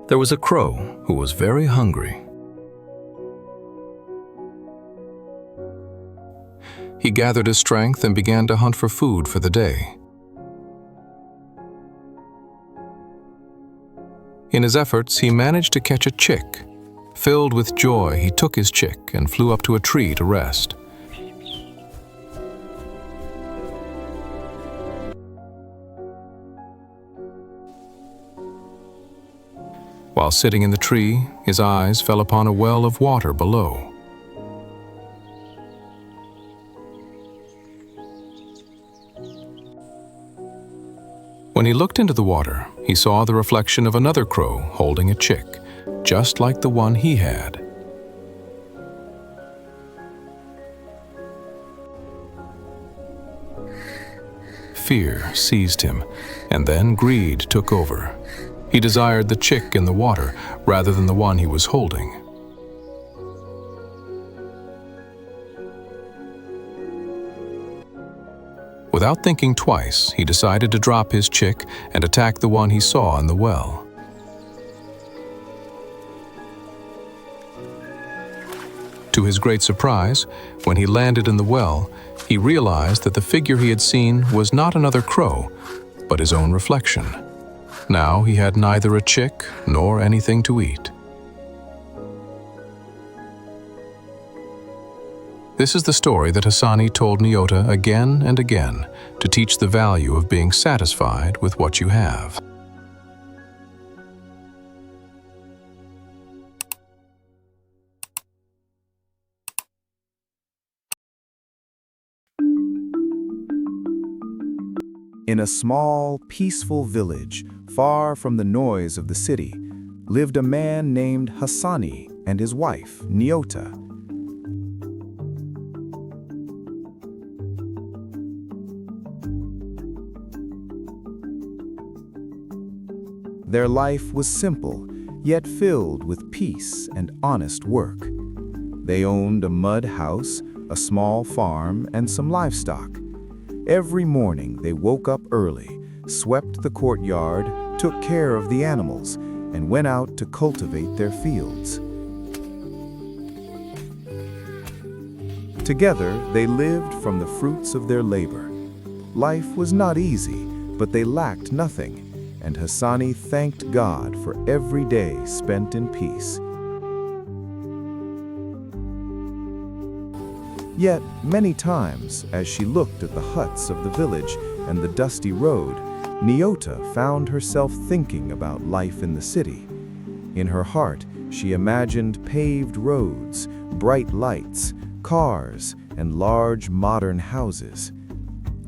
There was a crow who was very hungry. He gathered his strength and began to hunt for food for the day. In his efforts, he managed to catch a chick. Filled with joy, he took his chick and flew up to a tree to rest. While sitting in the tree, his eyes fell upon a well of water below. When he looked into the water, he saw the reflection of another crow holding a chick, just like the one he had. Fear seized him, and then greed took over. He desired the chick in the water rather than the one he was holding. Without thinking twice, he decided to drop his chick and attack the one he saw in the well. To his great surprise, when he landed in the well, he realized that the figure he had seen was not another crow, but his own reflection. Now he had neither a chick nor anything to eat. This is the story that Hassani told Nyota again and again to teach the value of being satisfied with what you have. In a small, peaceful village, far from the noise of the city, lived a man named Hassani and his wife, Nyota. Their life was simple, yet filled with peace and honest work. They owned a mud house, a small farm, and some livestock. Every morning they woke up early, swept the courtyard, took care of the animals, and went out to cultivate their fields. Together they lived from the fruits of their labor. Life was not easy, but they lacked nothing, and Hassani thanked God for every day spent in peace. Yet, many times, as she looked at the huts of the village and the dusty road, Nyota found herself thinking about life in the city. In her heart, she imagined paved roads, bright lights, cars, and large modern houses.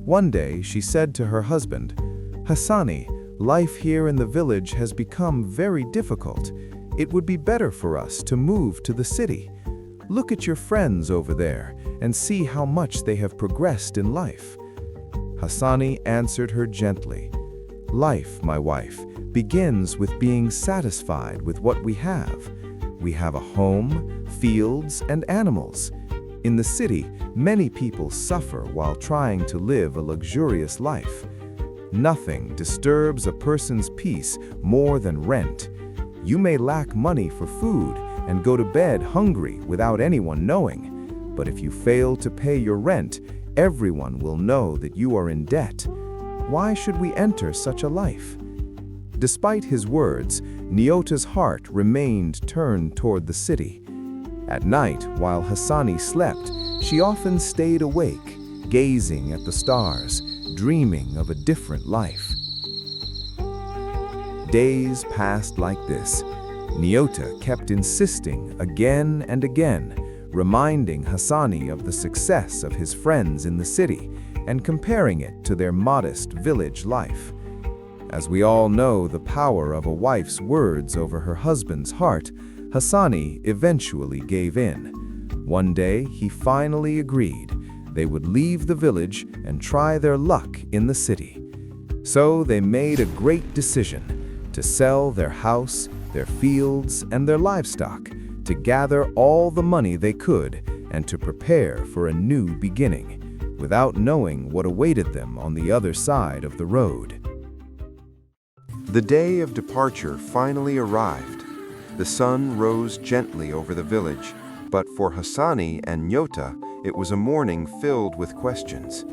One day, she said to her husband, "Hassani, life here in the village has become very difficult. It would be better for us to move to the city. Look at your friends over there and see how much they have progressed in life." Hassani answered her gently, "Life, my wife, begins with being satisfied with what we have. We have a home, fields, and animals. In the city, many people suffer while trying to live a luxurious life. Nothing disturbs a person's peace more than rent. You may lack money for food and go to bed hungry without anyone knowing. But if you fail to pay your rent, everyone will know that you are in debt. Why should we enter such a life?" Despite his words, Nyota's heart remained turned toward the city. At night, while Hassani slept, she often stayed awake, gazing at the stars, dreaming of a different life. Days passed like this. Nyota kept insisting again and again, reminding Hassani of the success of his friends in the city and comparing it to their modest village life. As we all know the power of a wife's words over her husband's heart, Hassani eventually gave in. One day, he finally agreed they would leave the village and try their luck in the city. So they made a great decision to sell their house, their fields, and their livestock, to gather all the money they could and to prepare for a new beginning, without knowing what awaited them on the other side of the road. The day of departure finally arrived. The sun rose gently over the village, but for Hassani and Nyota, it was a morning filled with questions.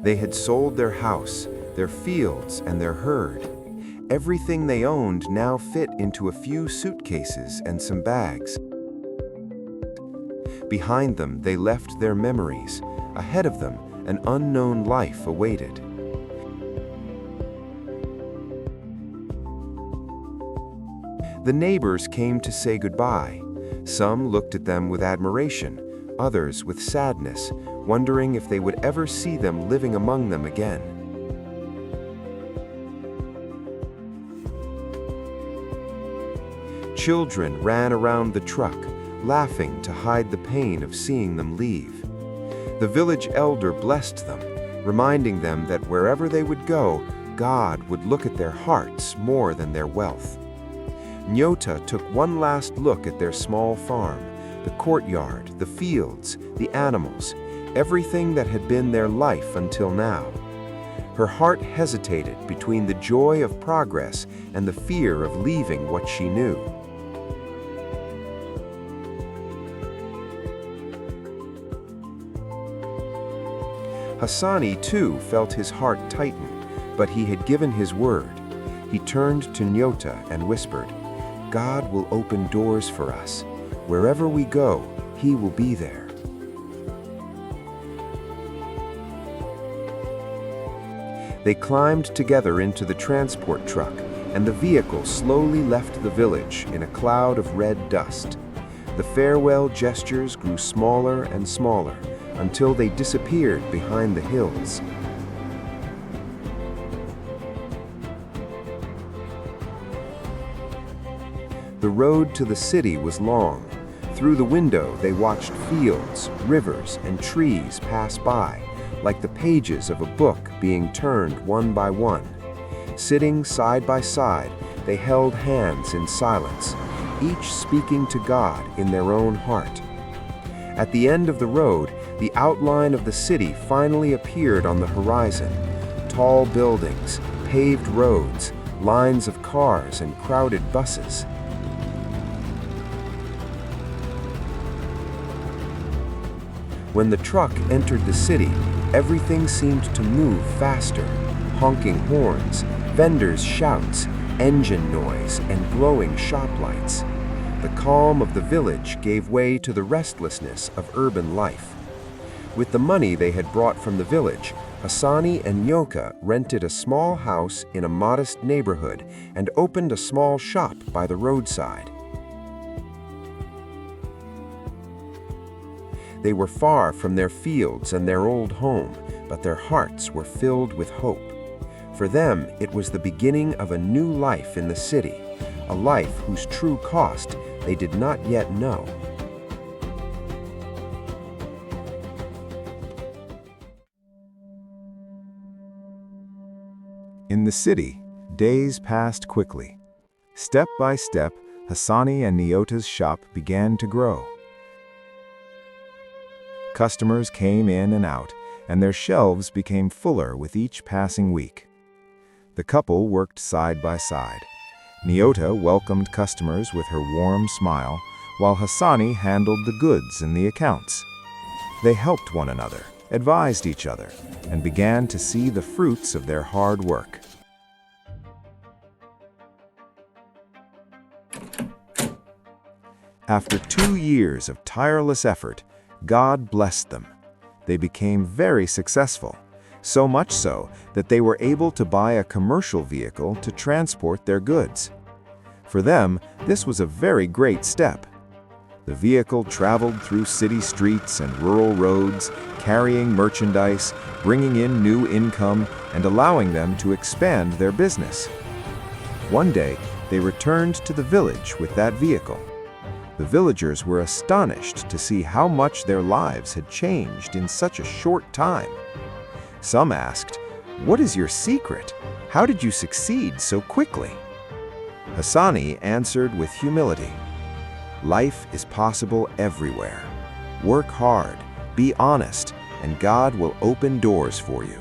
They had sold their house, their fields, and their herd. Everything they owned now fit into a few suitcases and some bags. Behind them, they left their memories. Ahead of them, an unknown life awaited. The neighbors came to say goodbye. Some looked at them with admiration, others with sadness, wondering if they would ever see them living among them again. Children ran around the truck, laughing to hide the pain of seeing them leave. The village elder blessed them, reminding them that wherever they would go, God would look at their hearts more than their wealth. Nyota took one last look at their small farm, the courtyard, the fields, the animals, everything that had been their life until now. Her heart hesitated between the joy of progress and the fear of leaving what she knew. Hassani, too, felt his heart tighten, but he had given his word. He turned to Nyota and whispered, "God will open doors for us. Wherever we go, He will be there." They climbed together into the transport truck, and the vehicle slowly left the village in a cloud of red dust. The farewell gestures grew smaller and smaller until they disappeared behind the hills. The road to the city was long. Through the window, they watched fields, rivers, and trees pass by, like the pages of a book being turned one by one. Sitting side by side, they held hands in silence, each speaking to God in their own heart. At the end of the road, the outline of the city finally appeared on the horizon. Tall buildings, paved roads, lines of cars, and crowded buses. When the truck entered the city, everything seemed to move faster. Honking horns, vendors' shouts, engine noise, and glowing shop lights. The calm of the village gave way to the restlessness of urban life. With the money they had brought from the village, Hassani and Nyota rented a small house in a modest neighborhood and opened a small shop by the roadside. They were far from their fields and their old home, but their hearts were filled with hope. For them, it was the beginning of a new life in the city, a life whose true cost they did not yet know. In the city, days passed quickly. Step by step, Hassani and Nyota's shop began to grow. Customers came in and out, and their shelves became fuller with each passing week. The couple worked side by side. Nyota welcomed customers with her warm smile, while Hassani handled the goods and the accounts. They helped one another, advised each other, and began to see the fruits of their hard work. After 2 years of tireless effort, God blessed them. They became very successful, so much so that they were able to buy a commercial vehicle to transport their goods. For them, this was a very great step. The vehicle traveled through city streets and rural roads, carrying merchandise, bringing in new income, and allowing them to expand their business. One day, they returned to the village with that vehicle. The villagers were astonished to see how much their lives had changed in such a short time. Some asked, "What is your secret? How did you succeed so quickly?" Hassani answered with humility, "Life is possible everywhere. Work hard, be honest, and God will open doors for you."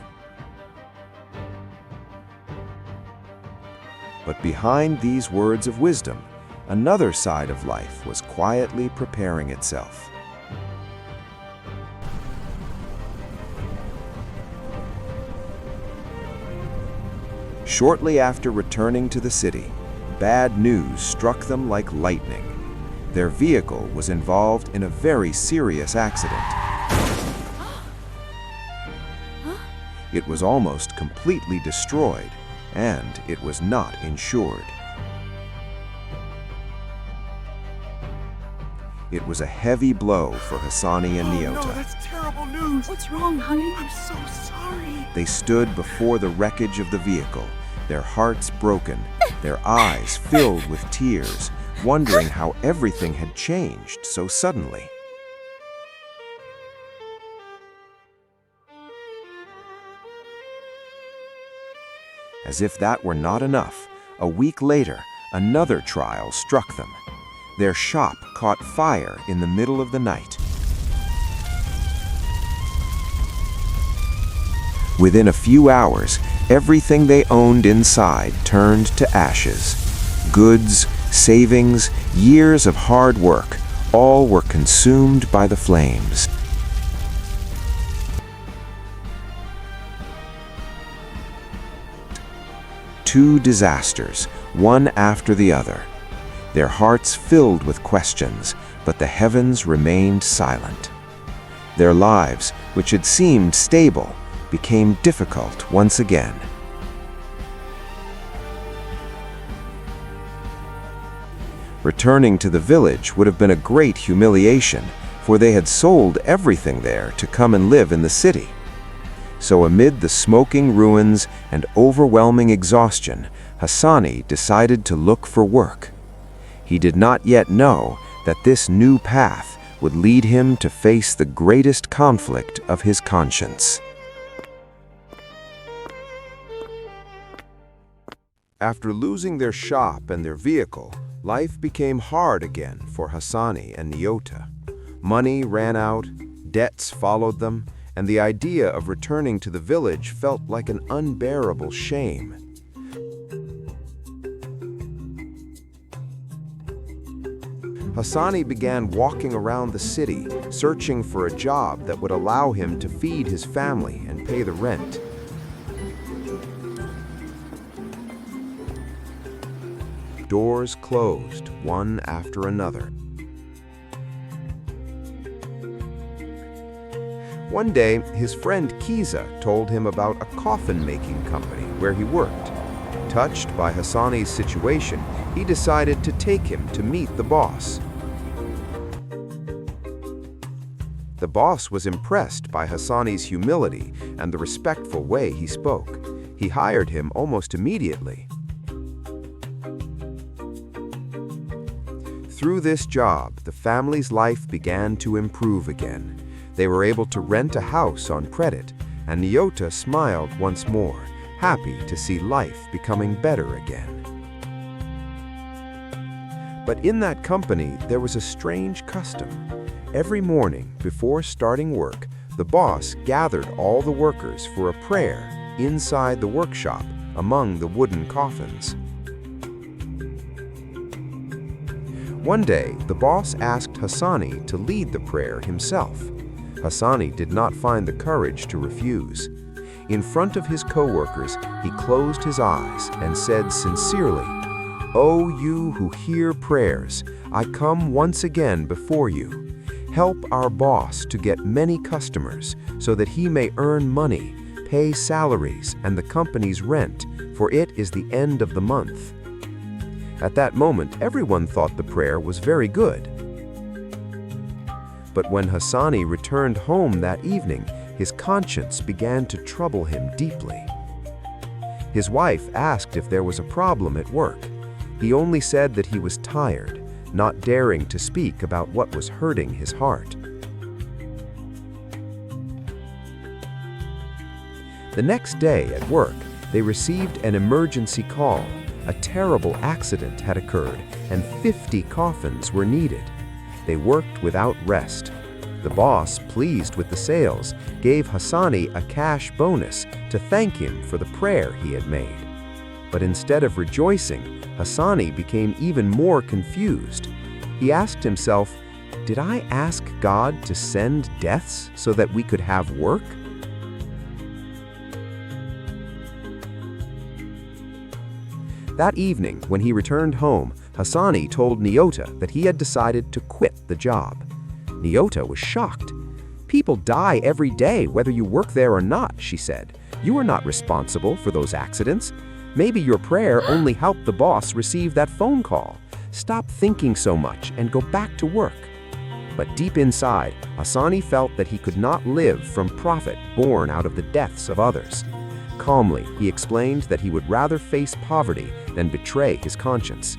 But behind these words of wisdom, another side of life was quietly preparing itself. Shortly after returning to the city, bad news struck them like lightning. Their vehicle was involved in a very serious accident. It was almost completely destroyed, and it was not insured. It was a heavy blow for Hassani and Nyota. No, that's terrible news. What's wrong, honey? I'm so sorry. They stood before the wreckage of the vehicle, their hearts broken, their eyes filled with tears, wondering how everything had changed so suddenly. As if that were not enough, a week later, another trial struck them. Their shop caught fire in the middle of the night. Within a few hours, everything they owned inside turned to ashes. Goods, savings, years of hard work, all were consumed by the flames. Two disasters, one after the other. Their hearts filled with questions, but the heavens remained silent. Their lives, which had seemed stable, became difficult once again. Returning to the village would have been a great humiliation, for they had sold everything there to come and live in the city. So amid the smoking ruins and overwhelming exhaustion, Hassani decided to look for work. He did not yet know that this new path would lead him to face the greatest conflict of his conscience. After losing their shop and their vehicle, life became hard again for Hassani and Nyota. Money ran out, debts followed them, and the idea of returning to the village felt like an unbearable shame. Hassani began walking around the city, searching for a job that would allow him to feed his family and pay the rent. Doors closed, one after another. One day, his friend Kiza told him about a coffin-making company where he worked. Touched by Hassani's situation, he decided to take him to meet the boss. The boss was impressed by Hassani's humility and the respectful way he spoke. He hired him almost immediately. Through this job, the family's life began to improve again. They were able to rent a house on credit, and Nyota smiled once more, happy to see life becoming better again. But in that company, there was a strange custom. Every morning, before starting work, the boss gathered all the workers for a prayer inside the workshop among the wooden coffins. One day, the boss asked Hassani to lead the prayer himself. Hassani did not find the courage to refuse. In front of his co-workers, he closed his eyes and said sincerely, "O you who hear prayers, I come once again before you. Help our boss to get many customers so that he may earn money, pay salaries and the company's rent, for it is the end of the month." At that moment, everyone thought the prayer was very good. But when Hassani returned home that evening, his conscience began to trouble him deeply. His wife asked if there was a problem at work. He only said that he was tired, not daring to speak about what was hurting his heart. The next day at work, they received an emergency call. A terrible accident had occurred, and 50 coffins were needed. They worked without rest. The boss, pleased with the sales, gave Hassani a cash bonus to thank him for the prayer he had made. But instead of rejoicing, Hassani became even more confused. He asked himself, "Did I ask God to send deaths so that we could have work?" That evening, when he returned home, Hassani told Nyota that he had decided to quit the job. Nyota was shocked. "People die every day whether you work there or not," she said. "You are not responsible for those accidents. Maybe your prayer only helped the boss receive that phone call. Stop thinking so much and go back to work." But deep inside, Hassani felt that he could not live from profit born out of the deaths of others. Calmly, he explained that he would rather face poverty than betray his conscience.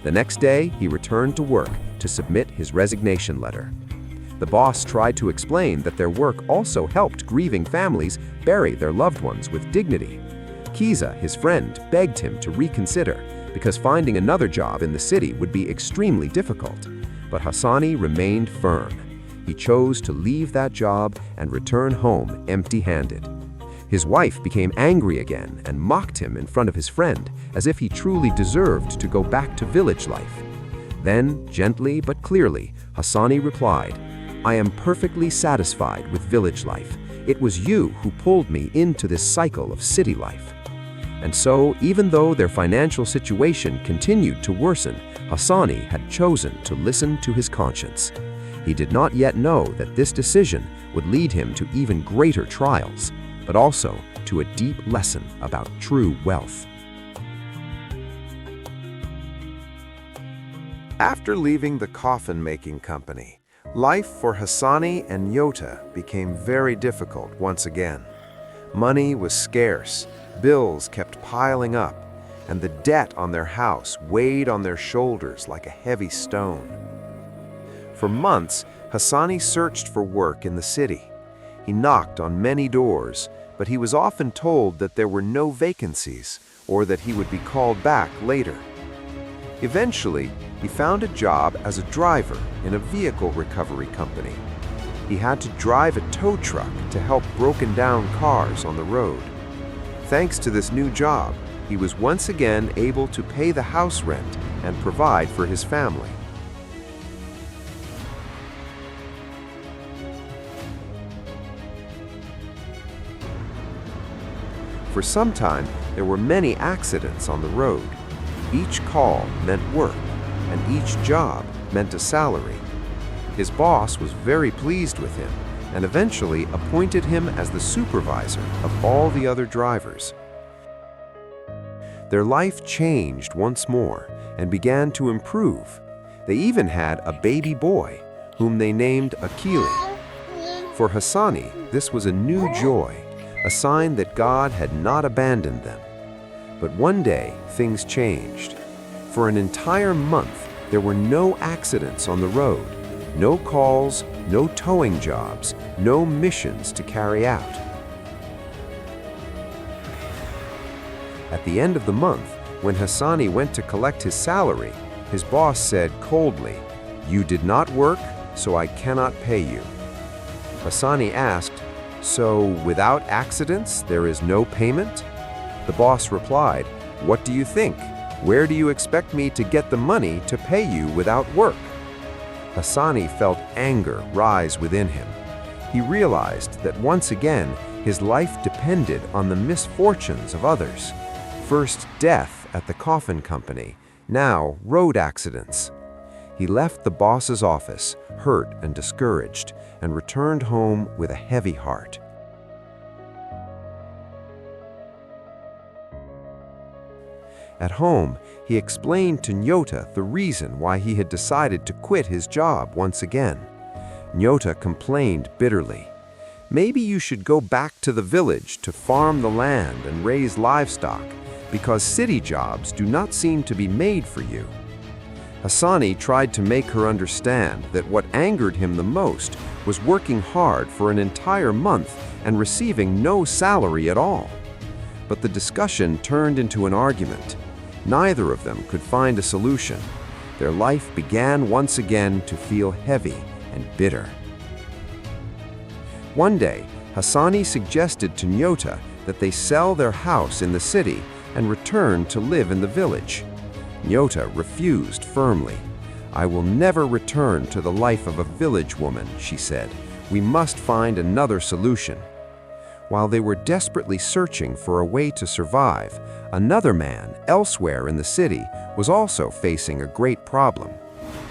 The next day, he returned to work to submit his resignation letter. The boss tried to explain that their work also helped grieving families bury their loved ones with dignity. Kiza, his friend, begged him to reconsider because finding another job in the city would be extremely difficult. But Hassani remained firm. He chose to leave that job and return home empty-handed. His wife became angry again and mocked him in front of his friend, as if he truly deserved to go back to village life. Then, gently but clearly, Hassani replied, "I am perfectly satisfied with village life. It was you who pulled me into this cycle of city life." And so, even though their financial situation continued to worsen, Hassani had chosen to listen to his conscience. He did not yet know that this decision would lead him to even greater trials, but also to a deep lesson about true wealth. After leaving the coffin-making company, life for Hassani and Nyota became very difficult once again. Money was scarce, bills kept piling up, and the debt on their house weighed on their shoulders like a heavy stone. For months, Hassani searched for work in the city. He knocked on many doors, but he was often told that there were no vacancies or that he would be called back later. Eventually, he found a job as a driver in a vehicle recovery company. He had to drive a tow truck to help broken-down cars on the road. Thanks to this new job, he was once again able to pay the house rent and provide for his family. For some time, there were many accidents on the road. Each call meant work, and each job meant a salary. His boss was very pleased with him and eventually appointed him as the supervisor of all the other drivers. Their life changed once more and began to improve. They even had a baby boy, whom they named Akili. For Hassani, this was a new joy, a sign that God had not abandoned them. But one day, things changed. For an entire month, there were no accidents on the road, no calls, no towing jobs, no missions to carry out. At the end of the month, when Hassani went to collect his salary, his boss said coldly, "You did not work, so I cannot pay you." Hassani asked, "So without accidents, there is no payment?" The boss replied, "What do you think? Where do you expect me to get the money to pay you without work?" Hassani felt anger rise within him. He realized that once again, his life depended on the misfortunes of others. First death at the coffin company, now road accidents. He left the boss's office, hurt and discouraged, and returned home with a heavy heart. At home, he explained to Nyota the reason why he had decided to quit his job once again. Nyota complained bitterly. "Maybe you should go back to the village to farm the land and raise livestock, because city jobs do not seem to be made for you." Hassani tried to make her understand that what angered him the most was working hard for an entire month and receiving no salary at all. But the discussion turned into an argument. Neither of them could find a solution. Their life began once again to feel heavy and bitter. One day, Hassani suggested to Nyota that they sell their house in the city and return to live in the village. Nyota refused firmly. "I will never return to the life of a village woman," she said. "We must find another solution." While they were desperately searching for a way to survive, another man elsewhere in the city was also facing a great problem.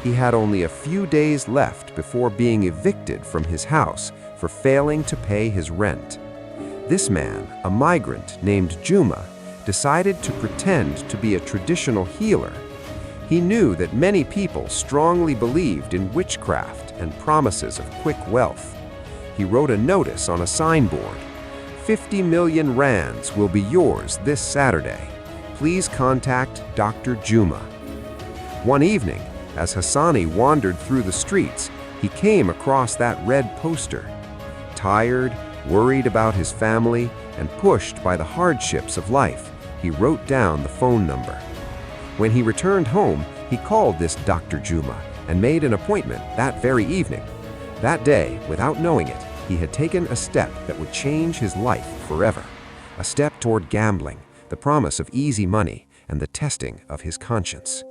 He had only a few days left before being evicted from his house for failing to pay his rent. This man, a migrant named Juma, decided to pretend to be a traditional healer. He knew that many people strongly believed in witchcraft and promises of quick wealth. He wrote a notice on a signboard. 50 million rands will be yours this Saturday. Please contact Dr. Juma. One evening, as Hassani wandered through the streets, he came across that red poster. Tired, worried about his family, and pushed by the hardships of life, he wrote down the phone number. When he returned home, he called this Dr. Juma and made an appointment that very evening. That day, without knowing it, he had taken a step that would change his life forever. A step toward gambling, the promise of easy money, and the testing of his conscience.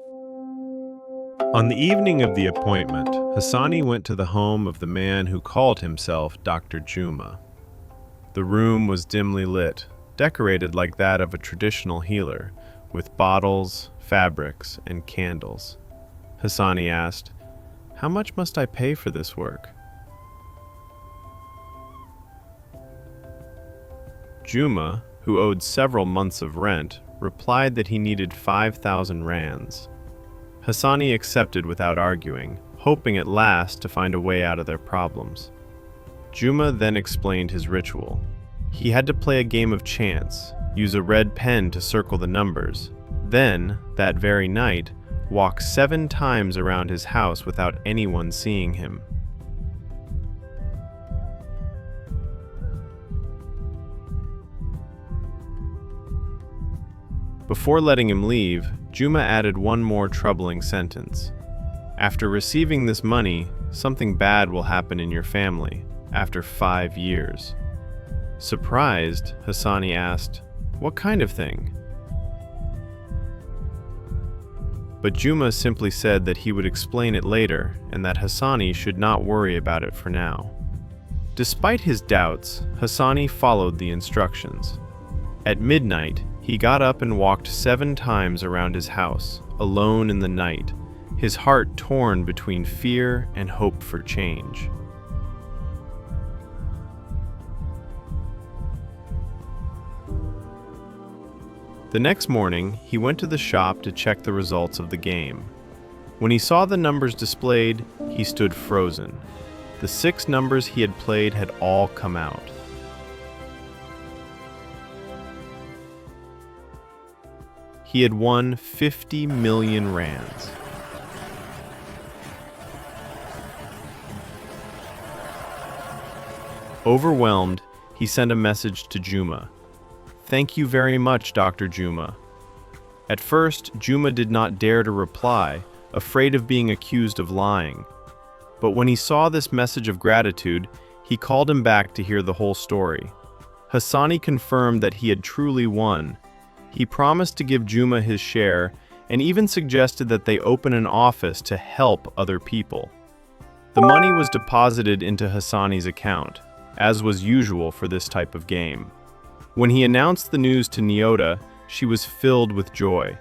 On the evening of the appointment, Hassani went to the home of the man who called himself Dr. Juma. The room was dimly lit, decorated like that of a traditional healer, with bottles, fabrics, and candles. Hassani asked, "How much must I pay for this work?" Juma, who owed several months of rent, replied that he needed 5,000 rands. Hassani accepted without arguing, hoping at last to find a way out of their problems. Juma then explained his ritual. He had to play a game of chance, use a red pen to circle the numbers, then, that very night, walk 7 times around his house without anyone seeing him. Before letting him leave, Juma added one more troubling sentence. "After receiving this money, something bad will happen in your family, after 5 years." Surprised, Hassani asked, "What kind of thing?" But Juma simply said that he would explain it later and that Hassani should not worry about it for now. Despite his doubts, Hassani followed the instructions. At midnight, he got up and walked 7 times around his house, alone in the night, his heart torn between fear and hope for change. The next morning, he went to the shop to check the results of the game. When he saw the numbers displayed, he stood frozen. The 6 numbers he had played had all come out. He had won 50 million rands. Overwhelmed, he sent a message to Juma. "Thank you very much, Dr. Juma." At first, Juma did not dare to reply, afraid of being accused of lying. But when he saw this message of gratitude, he called him back to hear the whole story. Hassani confirmed that he had truly won. He promised to give Juma his share and even suggested that they open an office to help other people. The money was deposited into Hassani's account, as was usual for this type of game. When he announced the news to Nyota, she was filled with joy.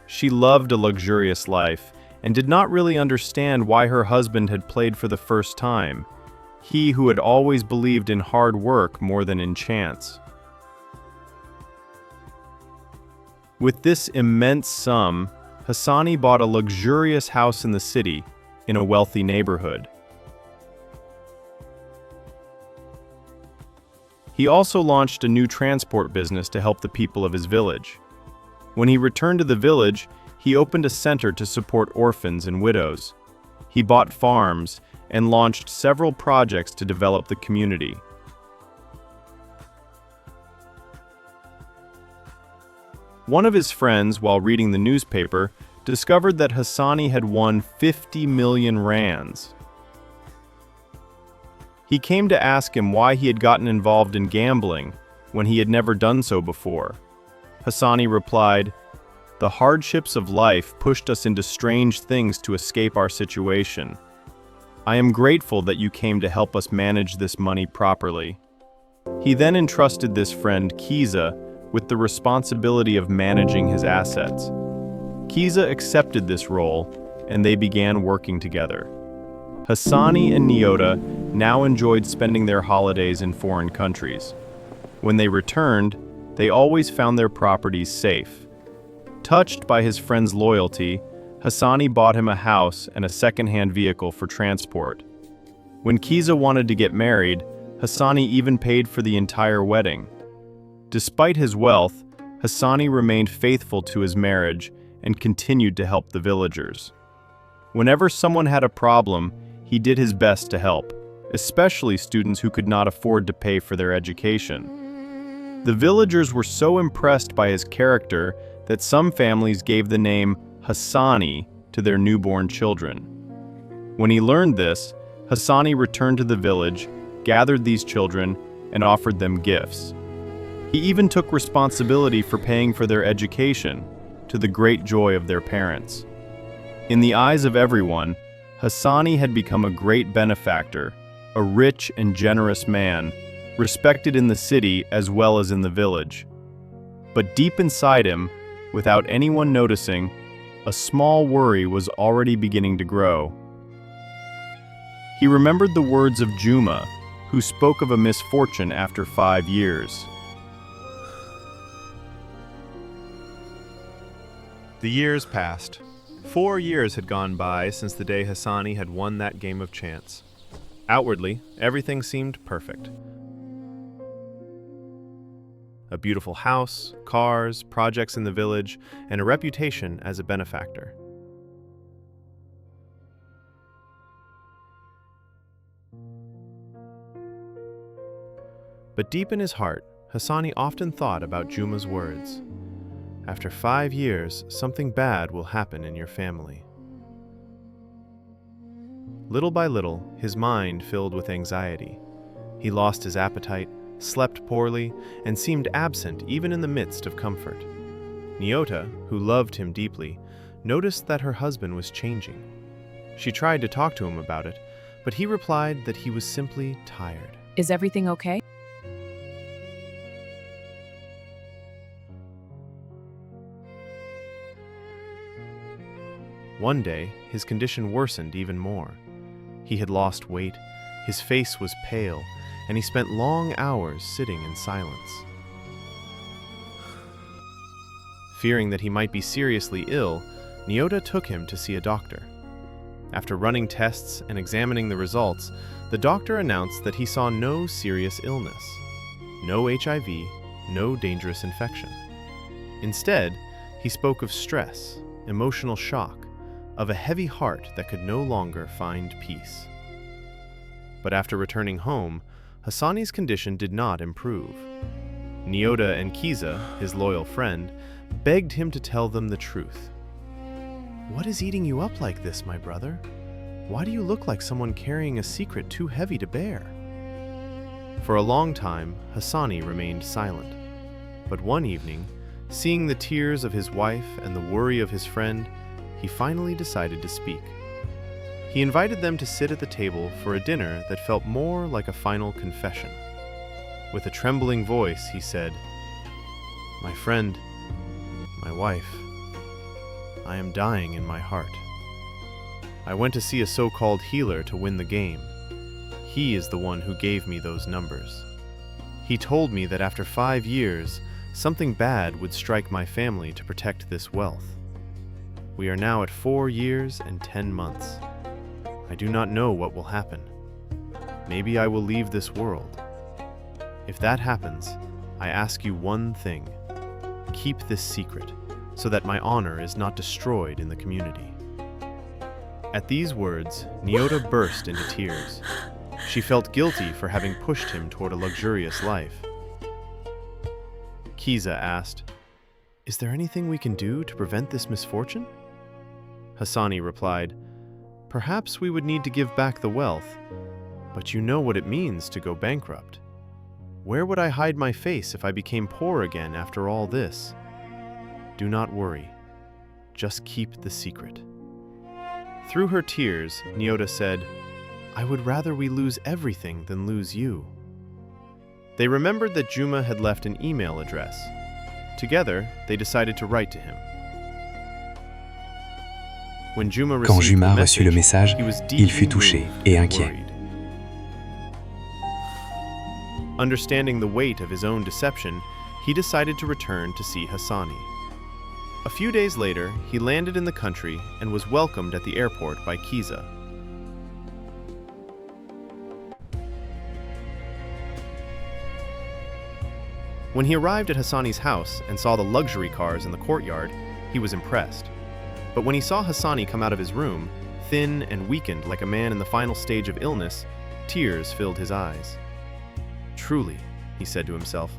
She loved a luxurious life and did not really understand why her husband had played for the first time, he who had always believed in hard work more than in chance. With this immense sum, Hassani bought a luxurious house in the city, in a wealthy neighborhood. He also launched a new transport business to help the people of his village. When he returned to the village, he opened a center to support orphans and widows. He bought farms and launched several projects to develop the community. One of his friends, while reading the newspaper, discovered that Hassani had won 50 million rands. He came to ask him why he had gotten involved in gambling when he had never done so before. Hassani replied, "The hardships of life pushed us into strange things to escape our situation. I am grateful that you came to help us manage this money properly." He then entrusted this friend, Kiza, with the responsibility of managing his assets. Kiza accepted this role, and they began working together. Hassani and Nyota now enjoyed spending their holidays in foreign countries. When they returned, they always found their properties safe. Touched by his friend's loyalty, Hassani bought him a house and a second-hand vehicle for transport. When Kiza wanted to get married, Hassani even paid for the entire wedding. Despite his wealth, Hassani remained faithful to his marriage and continued to help the villagers. Whenever someone had a problem, he did his best to help, especially students who could not afford to pay for their education. The villagers were so impressed by his character that some families gave the name Hassani to their newborn children. When he learned this, Hassani returned to the village, gathered these children, and offered them gifts. He even took responsibility for paying for their education, to the great joy of their parents. In the eyes of everyone, Hassani had become a great benefactor, a rich and generous man, respected in the city as well as in the village. But deep inside him, without anyone noticing, a small worry was already beginning to grow. He remembered the words of Juma, who spoke of a misfortune after 5 years. The years passed. 4 years had gone by since the day Hassani had won that game of chance. Outwardly, everything seemed perfect. A beautiful house, cars, projects in the village, and a reputation as a benefactor. But deep in his heart, Hassani often thought about Juma's words. After 5 years, something bad will happen in your family. Little by little, his mind filled with anxiety. He lost his appetite, slept poorly, and seemed absent even in the midst of comfort. Nyota, who loved him deeply, noticed that her husband was changing. She tried to talk to him about it, but he replied that he was simply tired. Is everything okay? One day, his condition worsened even more. He had lost weight, his face was pale, and he spent long hours sitting in silence. Fearing that he might be seriously ill, Nyota took him to see a doctor. After running tests and examining the results, the doctor announced that he saw no serious illness, no HIV, no dangerous infection. Instead, he spoke of stress, emotional shock, of a heavy heart that could no longer find peace. But after returning home, Hassani's condition did not improve. Nyota and Kiza, his loyal friend, begged him to tell them the truth. "What is eating you up like this, my brother? Why do you look like someone carrying a secret too heavy to bear?" For a long time, Hassani remained silent. But one evening, seeing the tears of his wife and the worry of his friend, he finally decided to speak. He invited them to sit at the table for a dinner that felt more like a final confession. With a trembling voice, he said, "My friend, my wife, I am dying in my heart. I went to see a so-called healer to win the game. He is the one who gave me those numbers. He told me that after 5 years, something bad would strike my family to protect this wealth. We are now at 4 years and 10 months. I do not know what will happen. Maybe I will leave this world. If that happens, I ask you one thing. Keep this secret, so that my honor is not destroyed in the community." At these words, Nyota burst into tears. She felt guilty for having pushed him toward a luxurious life. Kiza asked, "Is there anything we can do to prevent this misfortune?" Hassani replied, "Perhaps we would need to give back the wealth, but you know what it means to go bankrupt. Where would I hide my face if I became poor again after all this? Do not worry. Just keep the secret." Through her tears, Nyota said, "I would rather we lose everything than lose you." They remembered that Juma had left an email address. Together, they decided to write to him. When Juma Quand received Juma the reçut le message, he was il fut deeply touché moved et and inquiet. worried. Understanding the weight of his own deception, he decided to return to see Hassani. A few days later, he landed in the country and was welcomed at the airport by Kiza. When he arrived at Hassani's house and saw the luxury cars in the courtyard, he was impressed. But when he saw Hassani come out of his room, thin and weakened like a man in the final stage of illness, tears filled his eyes. "Truly," he said to himself,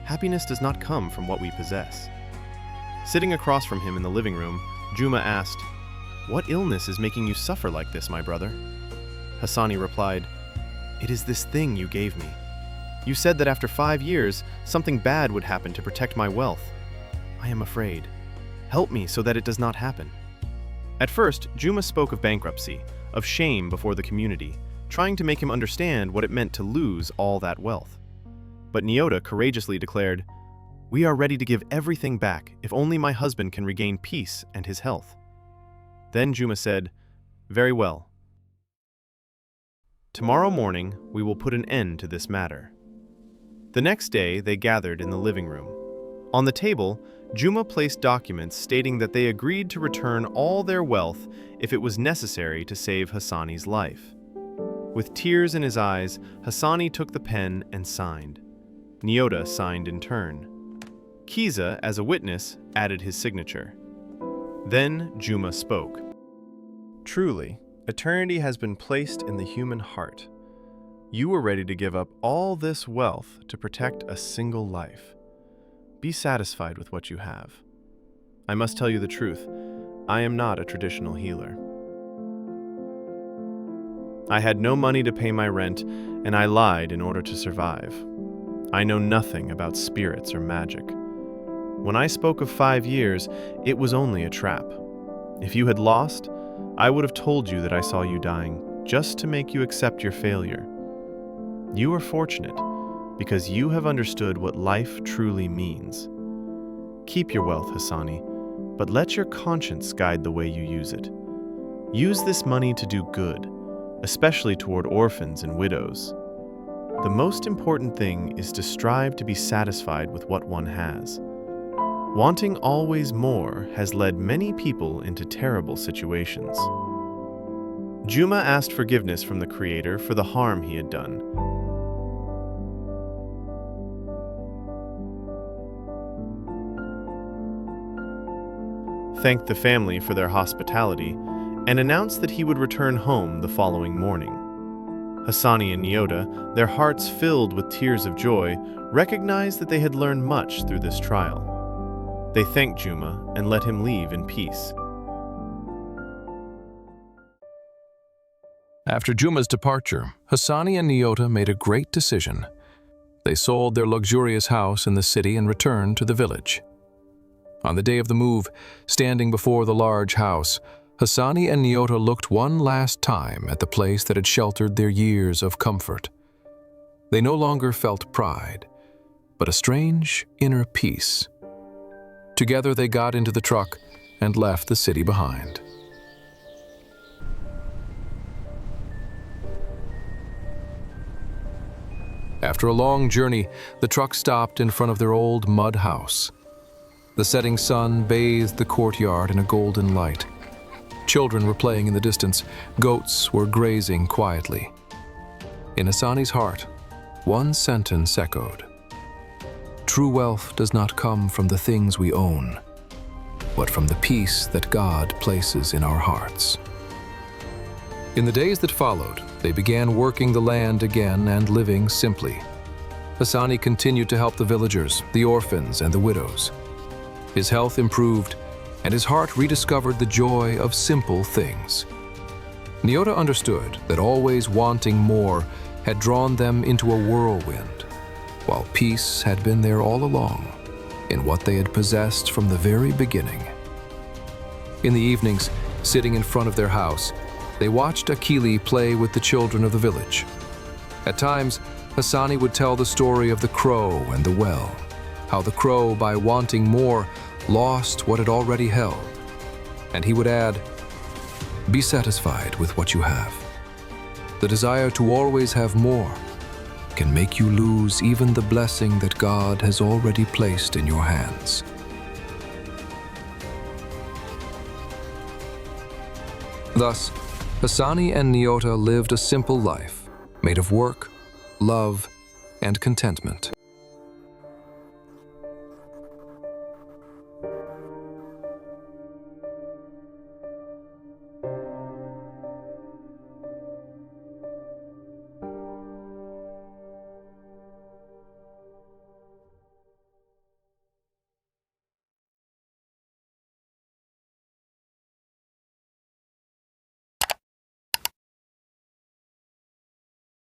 "happiness does not come from what we possess." Sitting across from him in the living room, Juma asked, "What illness is making you suffer like this, my brother?" Hassani replied, "It is this thing you gave me. You said that after 5 years, something bad would happen to protect my wealth. I am afraid. Help me so that it does not happen." At first, Juma spoke of bankruptcy, of shame before the community, trying to make him understand what it meant to lose all that wealth. But Nyota courageously declared, "We are ready to give everything back if only my husband can regain peace and his health." Then Juma said, "Very well. Tomorrow morning, we will put an end to this matter." The next day, they gathered in the living room. On the table, Juma placed documents stating that they agreed to return all their wealth if it was necessary to save Hassani's life. With tears in his eyes, Hassani took the pen and signed. Nyota signed in turn. Kiza, as a witness, added his signature. Then Juma spoke. "Truly, eternity has been placed in the human heart. You were ready to give up all this wealth to protect a single life. Be satisfied with what you have. I must tell you the truth, I am not a traditional healer. I had no money to pay my rent, and I lied in order to survive. I know nothing about spirits or magic. When I spoke of 5 years, it was only a trap. If you had lost, I would have told you that I saw you dying, just to make you accept your failure. You are fortunate, because you have understood what life truly means. Keep your wealth, Hassani, but let your conscience guide the way you use it. Use this money to do good, especially toward orphans and widows. The most important thing is to strive to be satisfied with what one has. Wanting always more has led many people into terrible situations." Juma asked forgiveness from the Creator for the harm he had done. Thanked the family for their hospitality, and announced that he would return home the following morning. Hassani and Nyota, their hearts filled with tears of joy, recognized that they had learned much through this trial. They thanked Juma and let him leave in peace. After Juma's departure, Hassani and Nyota made a great decision. They sold their luxurious house in the city and returned to the village. On the day of the move, standing before the large house, Hassani and Nyota looked one last time at the place that had sheltered their years of comfort. They no longer felt pride, but a strange inner peace. Together they got into the truck and left the city behind. After a long journey, the truck stopped in front of their old mud house. The setting sun bathed the courtyard in a golden light. Children were playing in the distance. Goats were grazing quietly. In Hassani's heart, one sentence echoed. True wealth does not come from the things we own, but from the peace that God places in our hearts. In the days that followed, they began working the land again and living simply. Hassani continued to help the villagers, the orphans, and the widows. His health improved, and his heart rediscovered the joy of simple things. Nyota understood that always wanting more had drawn them into a whirlwind, while peace had been there all along, in what they had possessed from the very beginning. In the evenings, sitting in front of their house, they watched Akili play with the children of the village. At times, Hassani would tell the story of the crow and the well, how the crow, by wanting more, lost what it already held. And he would add, "Be satisfied with what you have. The desire to always have more can make you lose even the blessing that God has already placed in your hands." Thus, Hassani and Nyota lived a simple life, made of work, love, and contentment.